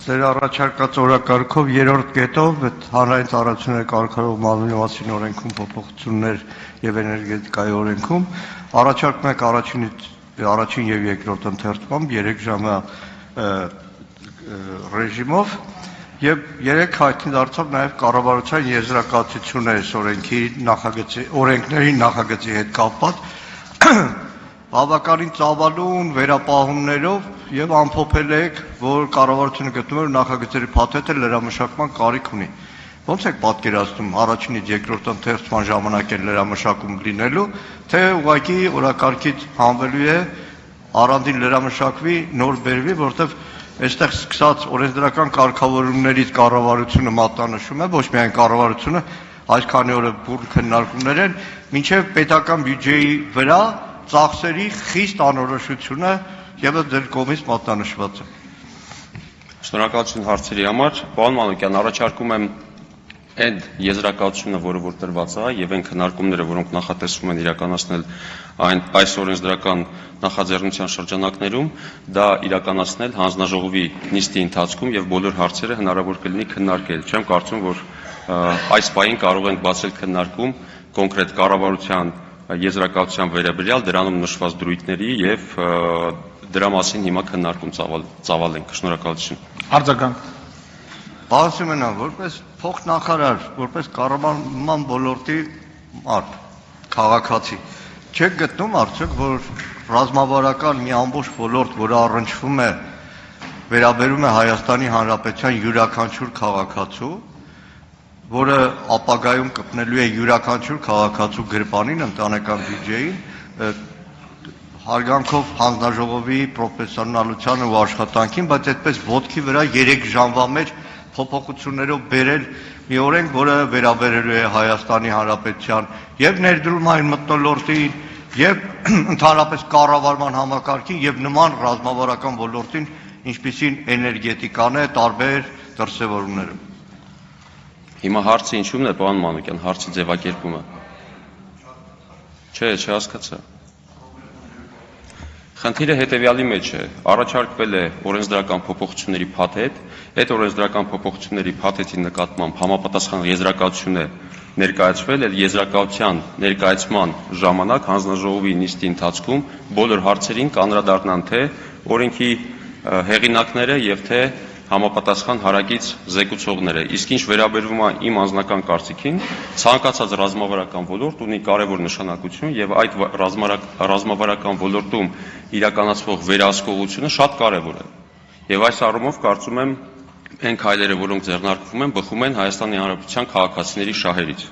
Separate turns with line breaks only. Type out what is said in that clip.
Ձեր առաջարկած օրակարգով երրորդ կետով հանրային ծառայությունների կարգավորող մարմնի մասին օրենքում փոփոխություններ եւ էներգետիկայի օրենքում առաջարկում եք առաջին եւ երկրորդ ընթերցմամբ 3 ժամյա ռեժիմով եւ 3 հայտնի դարձավ նաեւ կառավարության եզրակացությունը այս օրենքների նախագծի հետ կապված բավականին ծավալուն վերապահումներով եւ ամփոփել եք, որ կառավարությունը գտնում է նախագծերի փաթեթը լրամշակման կարիք ունի։ Ոնց եք պատկերացնում առաջինից երկրորդ ընթերցման ժամանակ է լրամշակում լինելու, թե ուղղակի օրակարգից հանվելու է առանձին լրամշակվի նոր բերվի, որտեղ այստեղ սկսած օրենսդրական կարգավորումներից կառավարությունը մատնանշում է, ոչ միայն կառավարությունը, այսքանի օրը բուռն քննարկումներ են, մինչև պետական բյուջեի վրա ծախսերի խիստ անորոշությունը ևս ձեր կողմից մատնանշված է։
Շնորհակալություն հարցերի համար, պարոն Մանուկյան, առաջարկում եմ այդ եզրակացությունը, որը որ տրված է, եւ այն քննարկումները, որոնք նախատեսվում են իրականացնել այս օրենսդրական նախաձեռնության շրջանակներում, դա իրականացնել հանձնաժողովի նիստի ընթացքում եւ բոլոր հարցերը հնարավոր կլինի քննարկել։ Չեմ կարծում, որ այս պահին կարող ենք բացել քննարկում կոնկրետ կառավարության եզրակացության վերաբերյալ դրանում նշված դրույթների եւ դրա մասին հիմա քննարկում ծավալենք։ Շնորհակալություն։
Արձագանք։
Պարոն Սիմոնյան, որպես փոխնախարար, որպես կառավարման ոլորտի մարդ, քաղաքացի, չեք գտնում արդյոք, որ ռազմավարական մի ամբողջ ոլորտ, որը առնչվում է վերաբերում է Հայաստանի Հանրապետության յուրաքանչյուր քաղաքացու, որը ապագայում կպնելու է յուրաքանչյուր քաղաքացու գրպանին, ընտանեկան բյուջեին, հարգանքով հանձնաժողովի պրոֆեսիոնալությանը ու աշխատանքին, բայց այդպես ոտքի վրա 3 ժամվա մեջ փոփոխություններով բերել մի օրենք, որը վերաբերելու է Հայաստանի Հանրապետության եւ ներդրումային մթնոլորտին, եւ ընդհանրապես կառավարման համակարգին եւ նման ռազմավարական ոլորտին, ինչպիսին էներգետիկան է, տարբեր դրսևորումները։
Հիմա հարցը ինչու՞մն է, պարոն Մանուկյան, հարցի ձևակերպումը։ Չէ, չհասկացա։ Խնդիրը հետևյալի մեջ է, առաջարկվել է օրենսդրական փոփոխությունների փաթեթ, այդ օրենսդրական փոփոխությունների փաթեթի նկատմամբ համապատասխան եզրակացություն է ներկայացվել, այդ եզրակացության ներկայացման ժամանակ հանձնաժողովի նիստի ընթացքում բոլոր հարցերին կանրադառնան թե օրենքի հեղինակները եւ թե համապատասխան հարակից զեկուցողները, իսկ ինչ վերաբերվում է իմ անձնական կարծիքին, ցանկացած ռազմավարական ոլորտ ունի կարևոր նշանակություն եւ այդ ռազմավարական ոլորտում իրականացվող վերահսկողությունը շատ կարևոր է։ Եվ այս առումով կարծում եմ այն քայլերը, որոնք ձեռնարկվում են, բխում են Հայաստանի Հանրապետության քաղաքացիների շահերից։